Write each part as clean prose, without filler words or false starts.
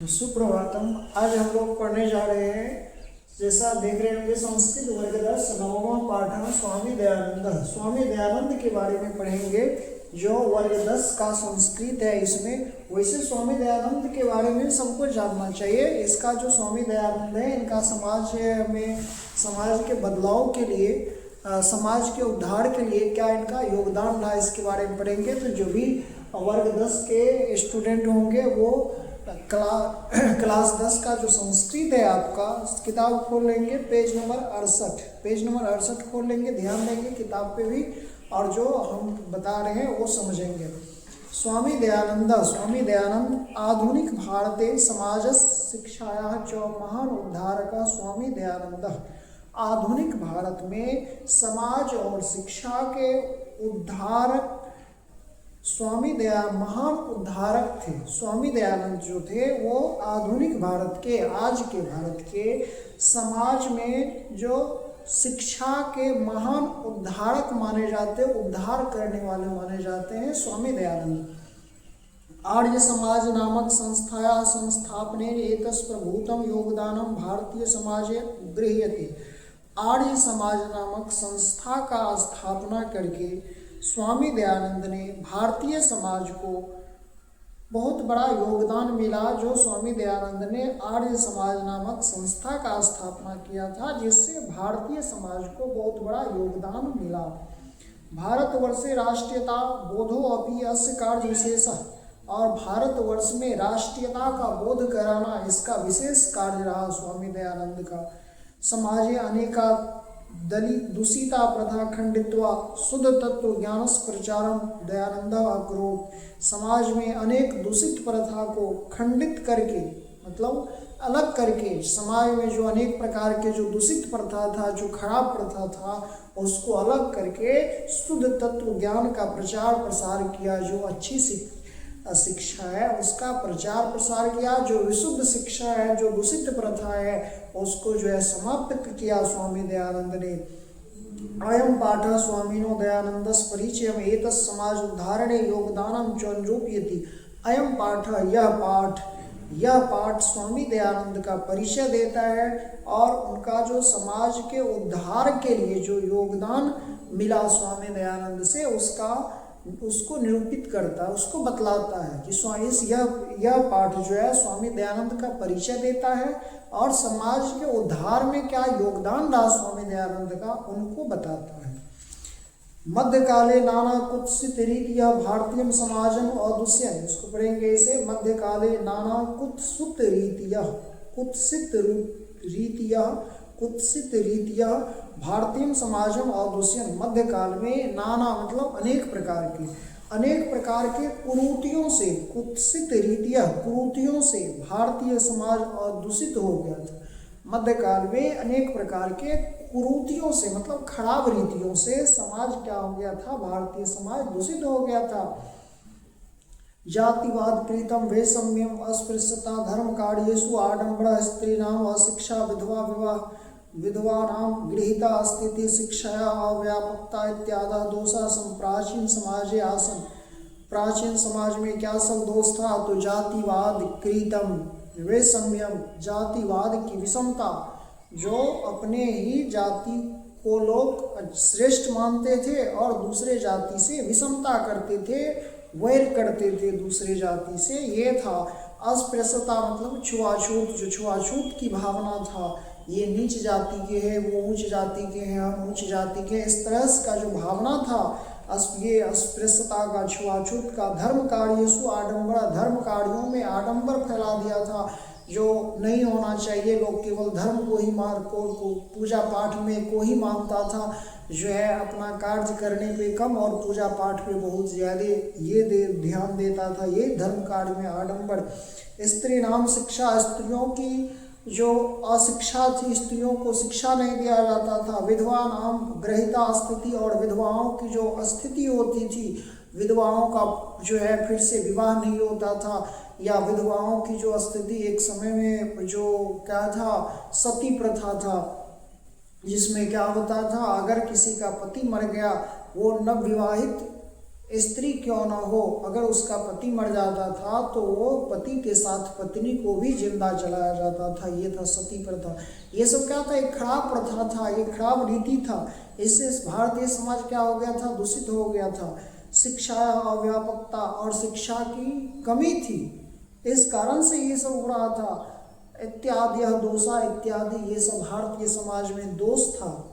सुप्रभातम। आज हम लोग पढ़ने जा रहे हैं, जैसा देख रहे होंगे, संस्कृत वर्ग 10 नवमा पाठ स्वामी दयानंद। स्वामी दयानंद के बारे में पढ़ेंगे जो वर्ग 10 का संस्कृत है। इसमें वैसे स्वामी दयानंद के बारे में सबको जानना चाहिए। इसका जो स्वामी दयानंद है, इनका समाज में समाज के बदलाव के लिए, समाज के उद्धार के लिए क्या इनका योगदान रहा, इसके बारे में पढ़ेंगे। तो जो भी वर्ग 10 के स्टूडेंट होंगे वो क्लास 10 का जो संस्कृत है आपका, किताब खोल लेंगे, पेज नंबर 68 खोल लेंगे, ध्यान देंगे किताब पे भी, और जो हम बता रहे हैं वो समझेंगे। स्वामी दयानंद आधुनिक भारते समाज शिक्षायाः च महान उद्धारक। स्वामी दयानंद आधुनिक भारत में समाज और शिक्षा के उद्धारक महान उद्धारक थे। स्वामी दयानंद जो थे वो आधुनिक भारत के, आज के भारत के समाज में जो शिक्षा के महान उद्धारक माने जाते, उद्धार करने वाले माने जाते हैं स्वामी दयानंद। आर्य समाज नामक संस्थाया संस्थापने एतस्प्रभूतम योगदानम भारतीय समाजे गृह्यते। आर्य समाज नामक संस्था का स्थापना करके स्वामी दयानंद ने भारतीय समाज को बहुत बड़ा योगदान मिला। जो स्वामी दयानंद ने आर्य समाज नामक संस्था का स्थापना किया था, जिससे भारतीय समाज को बहुत बड़ा योगदान मिला। भारतवर्षे राष्ट्रीयता बोधो अपि अस्य कार्य विशेष। और भारतवर्ष में राष्ट्रीयता का बोध कराना इसका विशेष कार्य रहा स्वामी दयानंद का। समाजे अनेका दलित दूषिता प्रथा खंडित्वा शुद्ध तत्व ज्ञान प्रचारम दयानंद अकरोत्। समाज में अनेक दूषित प्रथा को खंडित करके, मतलब अलग करके, समाज में जो अनेक प्रकार के जो दूषित प्रथा था, जो खराब प्रथा था, उसको अलग करके शुद्ध तत्व ज्ञान का प्रचार प्रसार किया। जो अच्छी शिक्षा है उसका प्रचार प्रसार किया। जो विशुद्ध शिक्षा है, जो दूषित प्रथा है, उसको जो है समाप्त किया स्वामी दयानंद ने। अयम पाठ स्वामिनो दयानंदस परिचयम एतस् समाज उद्धारणे योगदानम च निरूपयति। अयम पाठ, यह पाठ स्वामी दयानंद का परिचय देता है और उनका जो समाज के उद्धार के लिए जो योगदान मिला स्वामी दयानंद से, उसको निरूपित करता है, उसको बतलाता है कि यह पाठ जो है स्वामी दयानंद का परिचय देता है और समाज के उद्धार में क्या योगदान रहा स्वामी दयानंद का, उनको बताता है। मध्यकाले नाना कुत्सित रीतिया भारतीय समाजम अदुष्यन। इसको पढ़ेंगे इसे, मध्यकाले नाना कुत्सित रीतिया भारतीय समाजम अदुष्यन। मध्यकाल में नाना मतलब अनेक प्रकार के कुरीतियों से, कुत्सित रीतिया कुरीतियों से भारतीय समाज दूषित हो गया था। मध्यकाल में अनेक प्रकार के कुरीतियों से, मतलब खराब रीतियों से समाज क्या हो गया था, भारतीय समाज दूषित हो गया था। जातिवाद प्रीतम वैषम्यम अस्पृश्यता धर्म कार्येषु आडंबर स्त्रीणाम अशिक्षा विधवानाम गृहीता स्थिति शिक्षाया अव्यापकता इत्यादि दोषा प्राचीन समाजे आसन। प्राचीन समाज में क्या सब दोष था, तो जातिवाद कृतम वैषम्यम, जातिवाद की विषमता, जो अपने ही जाति को लोग श्रेष्ठ मानते थे और दूसरे जाति से विषमता करते थे, वैर करते थे दूसरे जाति से, ये था। अस्पृश्यता मतलब छुआछूत, जो छुआछूत की भावना था, ये नीच जाति के हैं, वो ऊंच जाति के हैं, हम ऊंच जाति के, इस तरह का जो भावना था, ये अस्पृश्यता का, छुआछूत का। धर्म कार्येषु आडंबर, धर्म कार्यों में आडंबर फैला दिया था, जो नहीं होना चाहिए। लोग केवल धर्म को ही पूजा पाठ में को ही मानता था, जो है अपना कार्य करने पे कम और पूजा पाठ पे बहुत ज़्यादा ये ध्यान देता था, ये धर्म कार्य में आडंबर। स्त्री नाम शिक्षा, स्त्रियों की जो अशिक्षा थी, स्त्रियों को शिक्षा नहीं दिया जाता था। विधवा नाम ग्रहिता स्थिति, और विधवाओं की जो स्थिति होती थी, विधवाओं का जो है फिर से विवाह नहीं होता था, या विधवाओं की जो स्थिति, एक समय में जो क्या था, सती प्रथा था, जिसमें क्या होता था, अगर किसी का पति मर गया, वो नवविवाहित स्त्री क्यों ना हो, अगर उसका पति मर जाता था तो वो पति के साथ पत्नी को भी जिंदा जलाया जाता था। ये था सती प्रथा। ये सब क्या था, एक खराब प्रथा था, एक खराब रीति था। इससे भारतीय समाज क्या हो गया था, दूषित हो गया था। शिक्षा अव्यापकता और शिक्षा की कमी थी, इस कारण से ये सब हो रहा था। इत्यादि दोषा इत्यादि, ये सब भारतीय समाज में दोष था।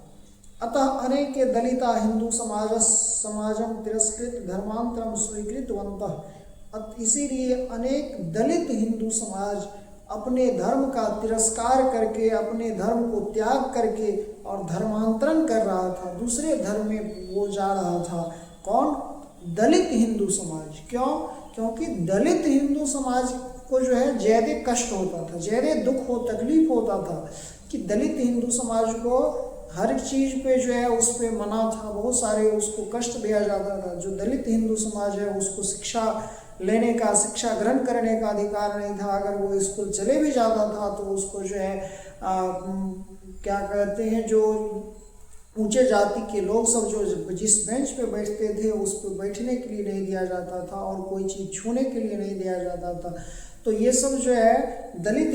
अतः अनेक दलिता हिंदू समाजम तिरस्कृत धर्मांतरम स्वीकृतवन्तः। इसीलिए अनेक दलित हिंदू समाज अपने धर्म का तिरस्कार करके, अपने धर्म को त्याग करके और धर्मांतरण कर रहा था, दूसरे धर्म में वो जा रहा था। कौन? दलित हिंदू समाज। क्यों? क्योंकि दलित हिंदू समाज को जो है ज़्यादा कष्ट होता था, ज़्यादा दुख हो, तकलीफ होता था कि दलित हिंदू समाज को हर चीज़ पे जो है उस पे मना था, बहुत सारे उसको कष्ट दिया जाता था। जो दलित हिंदू समाज है उसको शिक्षा लेने का, शिक्षा ग्रहण करने का अधिकार नहीं था। अगर वो स्कूल चले भी जाता था तो उसको जो है क्या कहते हैं, जो ऊंचे जाति के लोग सब जो जिस बेंच पे बैठते थे उस पर बैठने के लिए नहीं दिया जाता था और कोई चीज़ छूने के लिए नहीं दिया जाता था। तो ये सब जो है दलित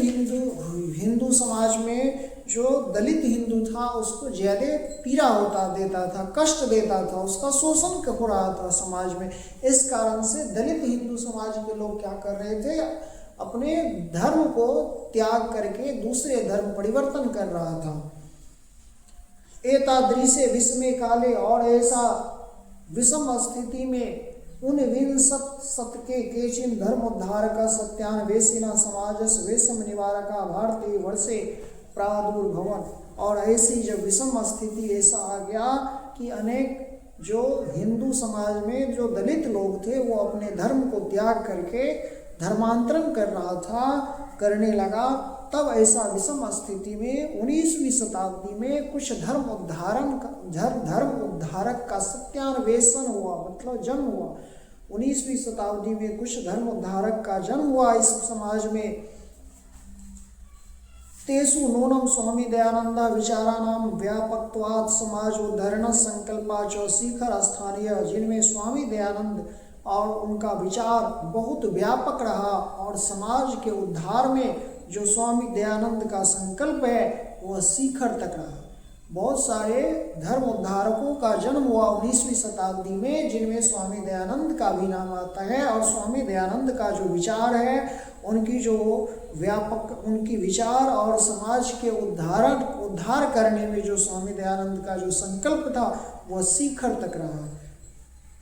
हिंदू समाज में जो दलित हिंदू था उसको ज़्यादा पीड़ा देता था, कष्ट देता था, उसका शोषण हो रहा था समाज में। इस कारण से दलित हिंदू समाज के लोग क्या कर रहे थे, अपने धर्म को त्याग करके दूसरे धर्म परिवर्तन कर रहा था। एतादृशे विषमे काले, और ऐसा विषम स्थिति में ऊनविंशत शतके केचिन धर्मोद्धारक सत्यान्वेषिणः समाजस्य विषम निवारका भारतीय वर्षे प्रादुर्भवन। और ऐसी जब विषम स्थिति ऐसा आ गया कि अनेक जो हिंदू समाज में जो दलित लोग थे वो अपने धर्म को त्याग करके धर्मांतरण करने लगा, तब ऐसा विषम स्थिति में 19वीं शताब्दी में कुछ धर्म उद्धारक का सत्यान्वेषण हुआ, मतलब जन्म हुआ। 19वीं शताब्दी में कुछ धर्म उद्धारक का जन्म हुआ इस समाज में। तेसु नूनम स्वामी दयानंद विचाराणाम व्यापकत्वात् समाजोद्धरण संकल्पा च शिखर स्थानीय, जिनमें स्वामी दयानंद और उनका विचार बहुत व्यापक रहा और समाज के उद्धार में जो स्वामी दयानंद का संकल्प है वह शिखर तक रहा। बहुत सारे धर्म उद्धारकों का जन्म हुआ 19वीं शताब्दी में, जिनमें स्वामी दयानंद का भी नाम आता है। और स्वामी दयानंद का जो विचार है, उनकी जो उनकी विचार और समाज के उद्धार करने में जो स्वामी दयानंद का जो संकल्प था वह शिखर तक रहा।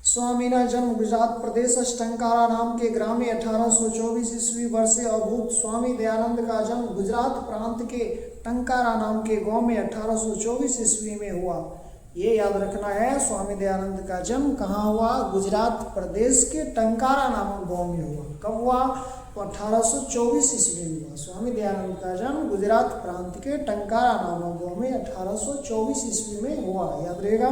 स्वामी का जन्म गुजरात प्रदेश टंकारा नाम के ग्राम में 1824 ईस्वी वर्षे अभूत। स्वामी दयानंद का जन्म गुजरात प्रांत के टंकारा नाम के गांव में 1824 ईस्वी में हुआ। ये याद रखना है, स्वामी दयानंद का जन्म कहाँ हुआ? गुजरात प्रदेश के टंकारा नामक गांव में हुआ। कब हुआ? तो 1824 ईस्वी में हुआ। स्वामी दयानंद का जन्म गुजरात प्रांत के टंकारा नामक गांव में 1824 ईस्वी में हुआ, याद रहेगा।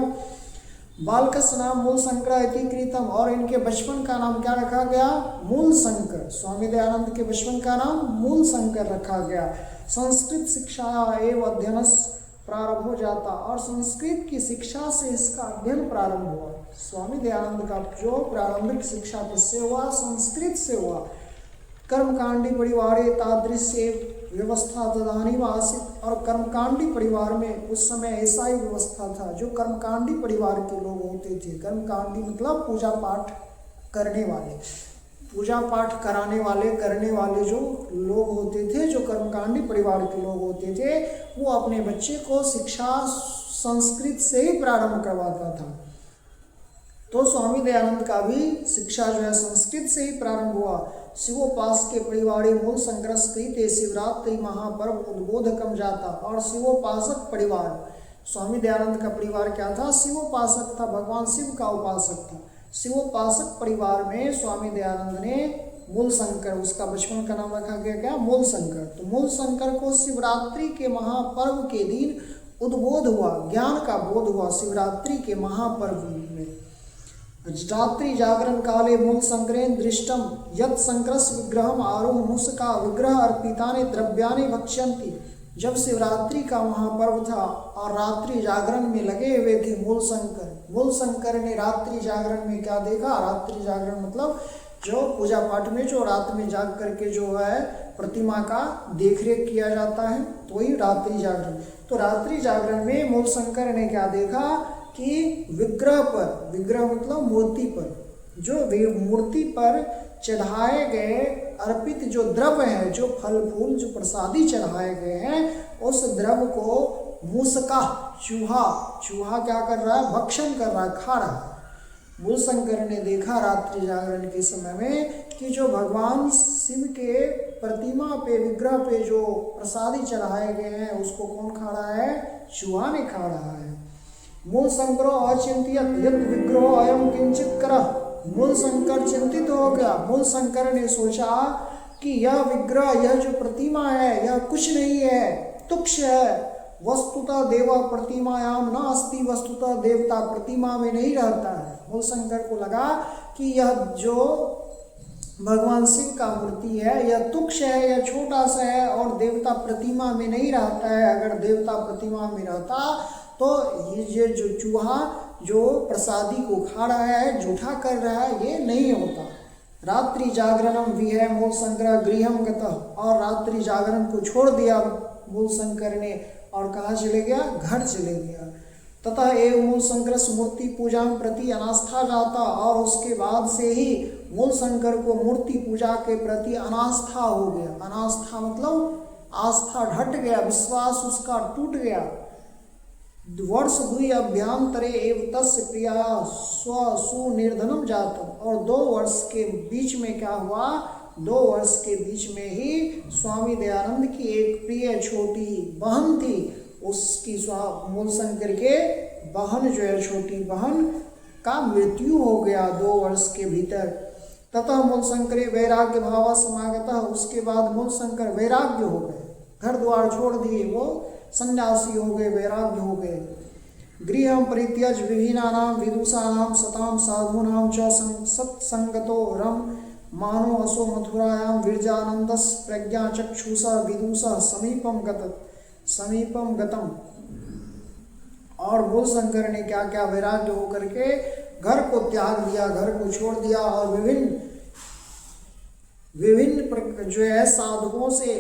बालकस्य नाम मूल शंकर इति कृतम, और इनके बचपन का नाम क्या रखा गया? मूल शंकर। स्वामी दयानंद के बचपन का नाम मूल शंकर रखा गया। संस्कृत शिक्षा एवं अध्ययन प्रारंभ हो जाता, और संस्कृत की शिक्षा से इसका अध्ययन प्रारंभ हुआ। स्वामी दयानंद का जो प्रारंभिक शिक्षा किससे हुआ? संस्कृत से हुआ। कर्मकांडी परिवारे तादृश्य व्यवस्था तदानीम आसीत, और कर्मकांडी परिवार में उस समय ऐसा ही व्यवस्था था। जो कर्मकांडी परिवार के लोग होते थे, कर्मकांडी मतलब पूजा पाठ करने वाले, पूजा पाठ कराने वाले, करने वाले जो लोग होते थे, जो कर्मकांडी परिवार के लोग होते थे, वो अपने बच्चे को शिक्षा संस्कृत से ही प्रारंभ करवाता था। तो स्वामी दयानंद का भी शिक्षा जो है संस्कृत से ही प्रारंभ हुआ। शिवोपास के परिवारे मूल संग्रहकृत शिवरात्रि महापर्व उद्बोधकम जाता, और शिवोपासक परिवार, स्वामी दयानंद का परिवार क्या था? शिवोपासक था, भगवान शिव का उपासक था। शिवोपासक परिवार में स्वामी दयानंद ने मूल शंकर, उसका बचपन का नाम रखा गया क्या? मूल शंकर। तो मूल शंकर को शिवरात्रि के महापर्व के दिन उद्बोध हुआ, ज्ञान का बोध हुआ शिवरात्रि के महापर्व में। रात्रि जागरण काले मूल शंकरेण दृष्टम यत् शंकरस्य विग्रहम आरोह मूषका विग्रह अर्पितानि द्रव्यानि भक्ष्यन्ति जब शिवरात्रि का महापर्व था और रात्रि जागरण में लगे हुए थे मूल शंकर ने रात्रि जागरण में क्या देखा? रात्रि जागरण मतलब जो पूजा पाठ में जो रात में जाग करके जो है प्रतिमा का देखरेख किया जाता है, तो ही रात्रि जागरण। तो रात्रि जागरण में मूल शंकर ने क्या देखा कि विग्रह मतलब मूर्ति पर, जो मूर्ति पर चढ़ाए गए अर्पित जो द्रव्य है, जो फल फूल जो प्रसादी चढ़ाए गए हैं, उस द्रव्य को मूसका चूहा क्या कर रहा है? भक्षण कर रहा है, खा रहा है। मूल शंकर ने देखा रात्रि जागरण के समय में कि जो भगवान शिव के प्रतिमा पे विग्रह पे जो प्रसादी चढ़ाए गए हैं उसको कौन खा रहा है? चूहा ने खा रहा है। मूल शंकरो अचिंत्यत यत् विग्रहो अयम किंचित करः। मूल शंकर चिंतित हो गया। मूल शंकर ने सोचा कि यह विग्रह, यह जो प्रतिमा है, यह कुछ नहीं है, तुक्ष है। वस्तुतः देवा प्रतिमायाम न अस्ति, वस्तुतः देवता प्रतिमा में नहीं रहता है। मूल शंकर को लगा कि यह जो भगवान शिव का मूर्ति है यह तुक्ष है, यह छोटा सा है और देवता प्रतिमा में नहीं रहता है। अगर देवता प्रतिमा में रहता तो ये जो चूहा जो प्रसादी को खा रहा है, जूठा कर रहा है, ये नहीं होता। रात्रि जागरणम विहे मूल शंकर गृहम गतः। और रात्रि जागरण को छोड़ दिया मूल शंकर ने और कहाँ चले गया? घर चले गया। तथा एवं मूल शंकर मूर्ति पूजा प्रति अनास्था जाता। और उसके बाद से ही मूल शंकर को मूर्ति पूजा के प्रति अनास्था हो गया। अनास्था मतलब आस्था घट गया, विश्वास उसका टूट गया। वर्ष द्वि अभ्यांतरे एव तस्य प्रिया सुनिर्धनम जातम। और 2 वर्ष के बीच में क्या हुआ? 2 वर्ष के बीच में ही स्वामी दयानंद की एक प्रिय छोटी बहन थी, उसकी मूल शंकर के बहन जो है छोटी बहन का मृत्यु हो गया 2 वर्ष के भीतर। तथा मूल शंकर वैराग्य भाव समागतः। उसके बाद मूल शंकर वैराग्य हो गए, घर द्वार छोड़ दिए, वो सन्यासी हो गए, वैराग्य हो गए। गृह परित्यज विभिन्नानां विदुषाणां सतां साधूनां च सत्संगतो रम मानो असो मथुरायां विरजानंदस प्रज्ञा चक्षुषा विदुषा समीपम गतम। और मूल शंकर ने क्या क्या वैराग्य होकर के घर को त्याग दिया, घर को छोड़ दिया और विभिन्न जो है साधुओं से,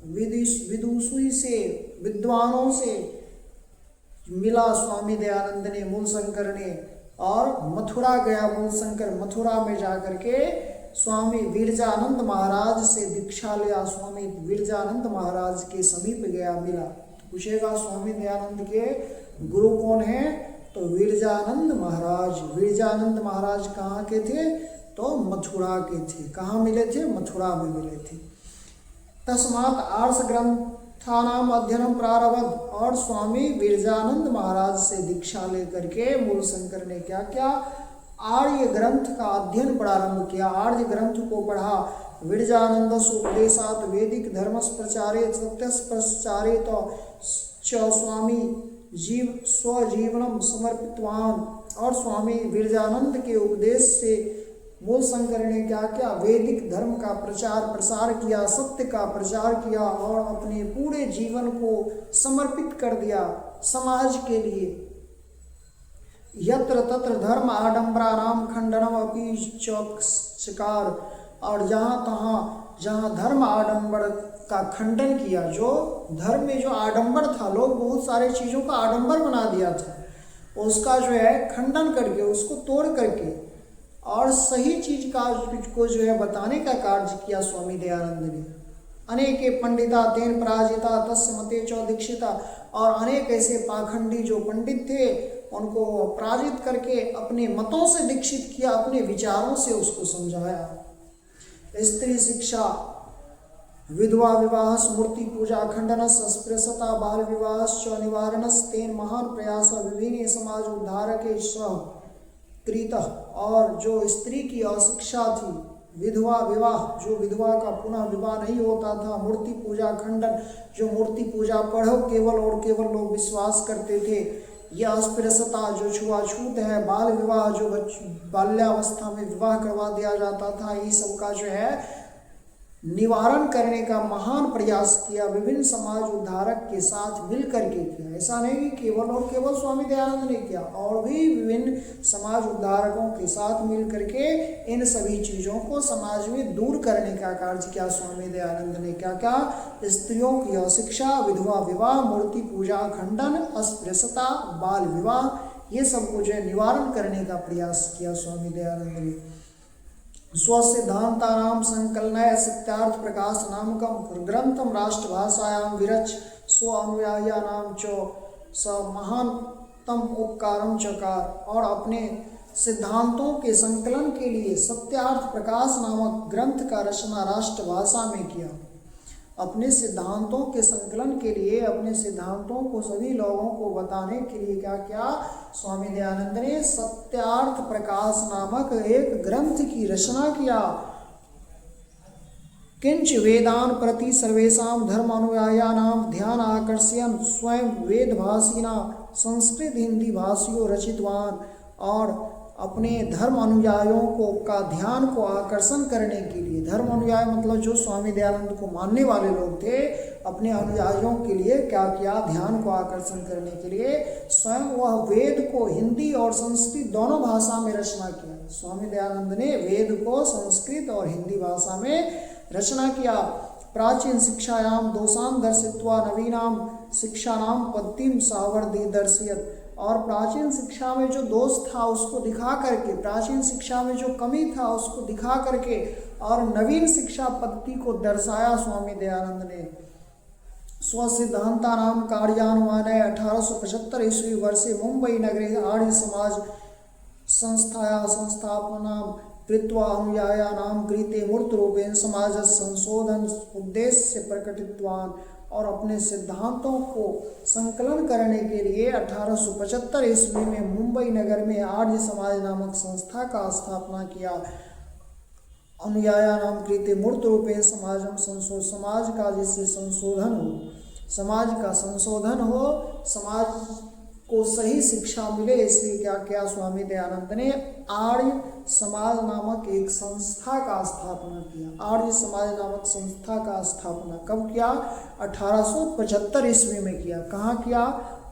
विदुषी से, विद्वानों से मिला स्वामी दयानंद ने, मूल शंकर ने। और मथुरा गया मूल शंकर। मथुरा में जाकर के स्वामी विरजानंद महाराज से दीक्षा लिया। स्वामी विरजानंद महाराज के समीप गया, मिला। पूछेगा स्वामी दयानंद के गुरु कौन है? तो विरजानंद महाराज। विरजानंद महाराज कहाँ के थे? तो मथुरा के थे। कहाँ मिले थे? मथुरा में मिले थे। तस्मात् आर्ष ग्रंथानाम अध्ययनम प्रारब्ध। और स्वामी विरजानंद महाराज से दीक्षा लेकर के मूल शंकर ने क्या क्या? आर्य ग्रंथ का अध्ययन प्रारंभ किया, आर्य ग्रंथ को पढ़ा। विरजानंद उपदेशात वैदिक धर्मस प्रचारे सत्यस प्रचारे तो स्वामी स्वजीवनम समर्पितवान। और स्वामी विरजानंद के उपदेश से मूल शंकर ने क्या क्या? वैदिक धर्म का प्रचार प्रसार किया, सत्य का प्रचार किया और अपने पूरे जीवन को समर्पित कर दिया समाज के लिए। यत्र तत्र धर्म आडंबराणाम खंडनम अपि चकार। और जहाँ तहाँ जहाँ धर्म आडंबर का खंडन किया, जो धर्म में जो आडंबर था, लोग बहुत सारे चीज़ों का आडंबर बना दिया था, उसका जो है खंडन करके, उसको तोड़ करके और सही चीज को जो है बताने का कार्य किया स्वामी दयानंद ने। अनेके पंडिता तेन पराजिता तस्य मते च दीक्षिता। और अनेक ऐसे पाखंडी जो पंडित थे उनको पराजित करके अपने मतों से दीक्षित किया, अपने विचारों से उसको समझाया। स्त्री शिक्षा, विधवा विवाह, मूर्ति पूजा खंडनस, अस्पृश्यता, बाल विवाह निवारणस तेन महान प्रयास विभिन्न समाज उद्धारके कृत। और जो स्त्री की अशिक्षा थी, विधवा विवाह, जो विधवा का पुनः विवाह नहीं होता था, मूर्ति पूजा खंडन, जो मूर्ति पूजा पढ़ो केवल और केवल लोग विश्वास करते थे, यह अस्पृश्यता जो छुआछूत है, बाल विवाह जो बाल्यावस्था में विवाह करवा दिया जाता था, ये सब का जो है निवारण करने का महान प्रयास किया, विभिन्न समाज उद्धारक के साथ मिलकर के किया। ऐसा नहीं कि केवल और केवल स्वामी दयानंद ने किया, और भी विभिन्न समाज उद्धारकों के साथ मिल करके इन सभी चीज़ों को समाज में दूर करने का कार्य किया स्वामी दयानंद ने। क्या क्या? स्त्रियों की अशिक्षा, विधवा विवाह, मूर्ति पूजा खंडन, अस्पृश्यता, बाल विवाह, ये सब को जो है निवारण करने का प्रयास किया स्वामी दयानंद ने। स्वसिद्धान्तानां संकलनाय सत्यार्थ प्रकाश नामकं ग्रंथं राष्ट्रभाषायां विरच स्व अनुयायिनां च स महानतम उपकारं चकार। और अपने सिद्धांतों के संकलन के लिए सत्यार्थ प्रकाश नामक ग्रंथ का रचना राष्ट्रभाषा में किया। अपने सिद्धांतों के संकलन के लिए, अपने सिद्धांतों को सभी लोगों को बताने के लिए क्या किया? स्वामी दयानंद ने सत्यार्थ प्रकाश नामक एक ग्रंथ की रचना किया। किंच वेदान प्रति सर्वेषां धर्म अनुयायिनां ध्यान आकर्षयन् स्वयं वेदभाषिना संस्कृत हिंदी भाषियों रचितवान। और अपने धर्म अनुयायियों को का ध्यान को आकर्षण करने के लिए, धर्म अनुयायी मतलब जो स्वामी दयानंद को मानने वाले लोग थे, अपने अनुयायियों के लिए क्या किया? ध्यान को आकर्षण करने के लिए स्वयं वह वेद को हिंदी और संस्कृत दोनों भाषा में रचना किया। स्वामी दयानंद ने वेद को संस्कृत और हिंदी भाषा में रचना किया। प्राचीन शिक्षायां दोषान् दर्शित्वा नवीनां शिक्षाणां पद्धतिं सावर्धि दर्शयत्। और प्राचीन शिक्षा में जो दोष था उसको दिखा करके, प्राचीन शिक्षा में जो कमी था उसको दिखा करके और नवीन शिक्षा पद्धति को दर्शाया स्वामी दयानंद ने। स्वसिद्धान्तानां कार्यान्वयनाय 1875 ईस्वी वर्षे मुंबई नगरे आर्य समाज संस्थाया संस्थापनां कृत्वा अनुयायिनां कृते मूर्तरूपेण समाजस्य संशोधन उद्देश्य प्रकटितवान्। और अपने सिद्धांतों को संकलन करने के लिए 1875 ईस्वी में मुंबई नगर में आर्य समाज नामक संस्था का स्थापना किया। अनुयायिनां कृते मूर्त रूपेण समाजम संशोधन, समाज का जिससे संशोधन हो, समाज का संशोधन हो, समाज को सही शिक्षा मिले, इसलिए क्या किया? स्वामी दयानंद ने आर्य समाज नामक एक संस्था का स्थापना किया। आर्य समाज नामक संस्था का स्थापना कब किया? 1875 ईस्वी में किया। कहाँ किया?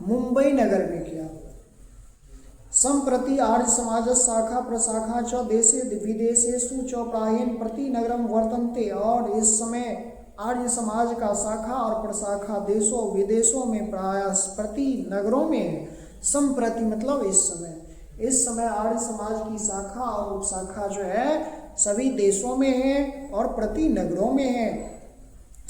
मुंबई नगर में किया। संप्रति आर्य समाज शाखा प्रशाखा च देशे विदेशेषु च प्रायेण प्रति नगरम वर्तन्ते। और इस समय आर्य समाज का शाखा और प्रशाखा देशों विदेशों में प्राय प्रति नगरों में। संप्रति मतलब इस समय आर्य समाज की शाखा और उपशाखा जो है सभी देशों में है और प्रति नगरों में है।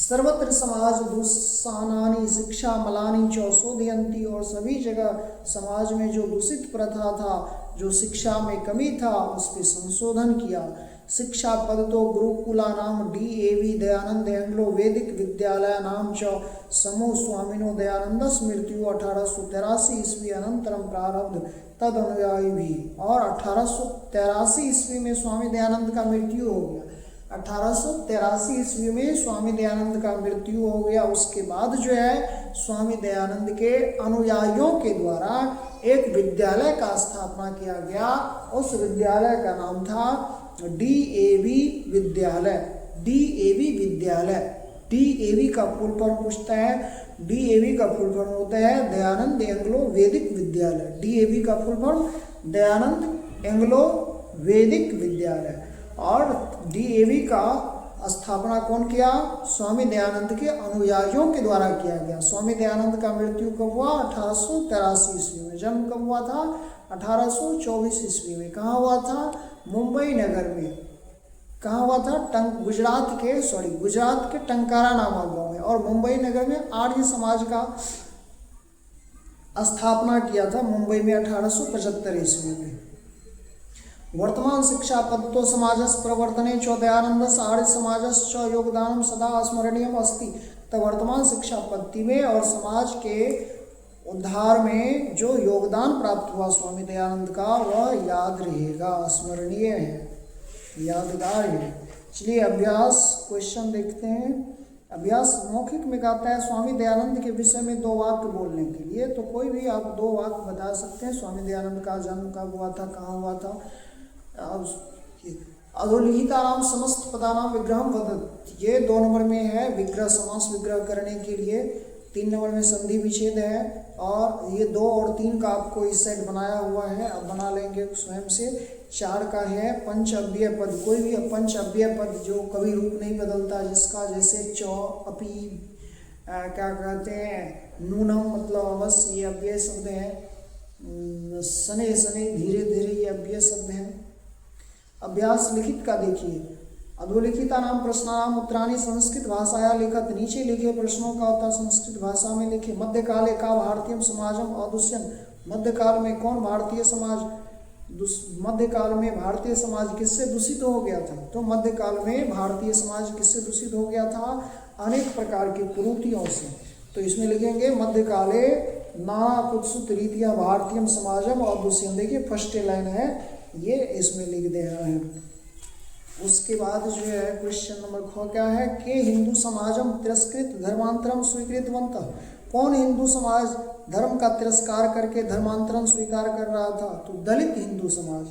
सर्वत्र समाज दुस्सानानि शिक्षा मलानि च शोधयन्ति। और सभी जगह समाज में जो दूषित प्रथा था, जो शिक्षा में कमी था, उस पर संशोधन किया। शिक्षा पद्धतो गुरुकुलानां DAV दयानंद एंग्लो वैदिक विद्यालयानां च समूह स्वामिनो दयानंदस्य मृत्यु 1883 ईस्वी अनंतरम प्रारब्ध तद अनुयायी भी। और 1883 ईस्वी में स्वामी दयानंद का मृत्यु हो गया। 1883 ईस्वी में स्वामी दयानंद का मृत्यु हो गया। उसके बाद जो है स्वामी दयानंद के अनुयायियों के द्वारा एक विद्यालय का स्थापना किया गया। उस विद्यालय का नाम था DAV विद्यालय। DAV विद्यालय, DAV का फुल फॉर्म पूछता है। DAV का फुल फॉर्म होता है दयानंद एंग्लो वैदिक विद्यालय। DAV का फुल फॉर्म दयानंद एंग्लो वैदिक विद्यालय। और DAV का स्थापना कौन किया? स्वामी दयानंद के अनुयायियों के द्वारा किया गया। स्वामी दयानंद का मृत्यु कब हुआ? 1883 ईस्वी में। जन्म कब हुआ था? 1824 ईस्वी में। कहाँ हुआ था? मुंबई नगर में। कहाँ हुआ था? गुजरात के टंकारा नामक गांव में। और मुंबई नगर में आर्य समाज का स्थापना किया था मुंबई में 1875 ईस्वी में। वर्तमान शिक्षा पद्धतो समाजस्य प्रवर्तने च दयानंदस्य आर्य समाजस्य योगदानम सदा स्मरणीयम अस्ति। तो वर्तमान शिक्षा पद्धति में और समाज के उद्धार में जो योगदान प्राप्त हुआ स्वामी दयानंद का, वह याद रहेगा, स्मरणीय है, यादगार है। चलिए अभ्यास क्वेश्चन देखते हैं। अभ्यास मौखिक में कहता है स्वामी दयानंद के विषय में 2 वाक्य बोलने के लिए। तो कोई भी आप 2 वाक्य बता सकते हैं। स्वामी दयानंद का जन्म कब हुआ था, कहाँ हुआ था। अधोलिखितानां समस्त पदानां विग्रहं वदत्, ये 2 नंबर में है विग्रह, समास विग्रह करने के लिए। 3 नंबर में संधि विच्छेद है, और ये 2 और 3 का आपको इस साइड बनाया हुआ है, अब बना लेंगे स्वयं से। 4 का है पंच अव्यय पद, कोई भी पंच अव्यय पद जो कभी रूप नहीं बदलता, जिसका जैसे चौ, अपी, क्या कहते हैं, नूनम मतलब अवश्य, ये अव्यय शब्द है। सने सने, धीरे धीरे, ये अव्यय शब्द है। अभ्यास लिखित का देखिए, अधोलिखितानां प्रश्नानां उत्तराणि संस्कृत भाषाया लिखत, नीचे लिखे प्रश्नों का उत्तर संस्कृत भाषा में लिखे। मध्यकाले का भारतीय समाजम अदूष्यन, मध्यकाल में कौन भारतीय समाज, मध्यकाल में भारतीय समाज किससे दूषित हो गया था? तो मध्यकाल में भारतीय समाज किससे दूषित हो गया था? अनेक प्रकार की कुरीतियों से। तो इसमें लिखेंगे मध्यकाले नाना कुत्सित रीतियां भारतीय समाजम अदूष्यन। देखिए फर्स्ट लाइन है, ये इसमें लिख दे रहे हैं। उसके बाद जो है क्वेश्चन नंबर ख क्या है, के हिंदू समाजम तिरस्कृत धर्मांतरम स्वीकृतवंतः, कौन हिंदू समाज धर्म का तिरस्कार करके धर्मांतरण स्वीकार कर रहा था? तो दलित हिंदू समाज।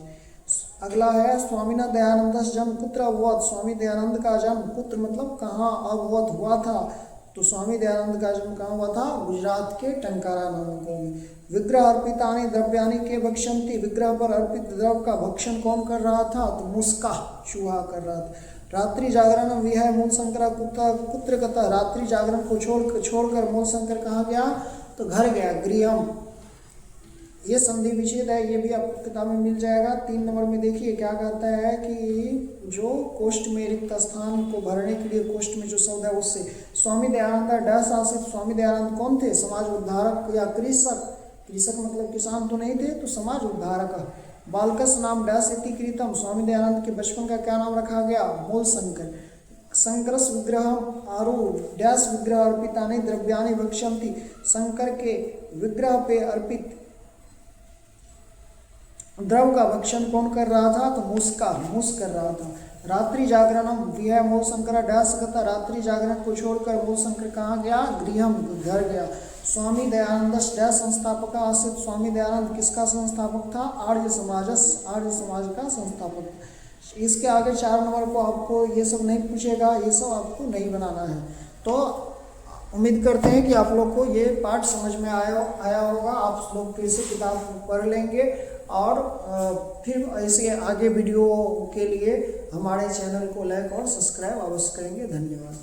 अगला है स्वामीना दयानंद जन्म कुत्र अभवत, स्वामी दयानंद का जन्म कुत्र मतलब कहाँ अभवत हुआ था? तो स्वामी दयानंद का जन्म कहाँ हुआ था? गुजरात के टंकारा नामक गांव में। विग्रह अर्पितानि द्रव्यानि के भक्षन्ति, विग्रह पर अर्पित द्रव्य का भक्षण कौन कर रहा था? तो मुस्का, चूहा कर रहा था। रात्रि जागरण विहाय मूल शंकर कुत्र गतः, रात्रि जागरण को छोड़कर मूल शंकर कहाँ गया? तो घर गया, गृहम। ये संधि विच्छेद है, ये भी आपको किताब में मिल जाएगा। 3 नंबर में देखिए क्या कहता है कि जो कोष्ठ में रिक्त स्थान को भरने के लिए कोष्ठ में जो शब्द है उससे, स्वामी दयानंद डैश आसित, स्वामी दयानंद कौन थे? समाज उद्धारक या कृषक, कृषक मतलब किसान तो नहीं थे, तो समाज उद्धारक। बालकस नाम डैश इति कृतम, स्वामी दयानंद के बचपन का क्या नाम रखा गया? मूल शंकर। शंकरस विग्रह आरूढ़ डैश विग्रह अर्पितानि द्रव्यानि भक्षन्ति, शंकर के विग्रह पे अर्पित द्रव का भक्षण कौन कर रहा था? तो मुस्का, मुस कर रहा था। रात्रि जागरणम विहाय मूल शंकर डैश गता, रात्रि जागरण को छोड़कर मूल शंकर कहाँ गया? गृहम, घर गया। स्वामी दयानंद डैश संस्थापक आसित, स्वामी दयानंद किसका संस्थापक था? आर्य समाजस, आर्य समाज का संस्थापक। इसके आगे 4 नंबर को आपको ये सब नहीं पूछेगा, ये सब आपको नहीं बनाना है। तो उम्मीद करते हैं कि आप लोग को ये पाठ समझ में आया होगा। आप लोग फिर से किताब पढ़ लेंगे और फिर ऐसे आगे वीडियो के लिए हमारे चैनल को लाइक और सब्सक्राइब अवश्य करेंगे। धन्यवाद।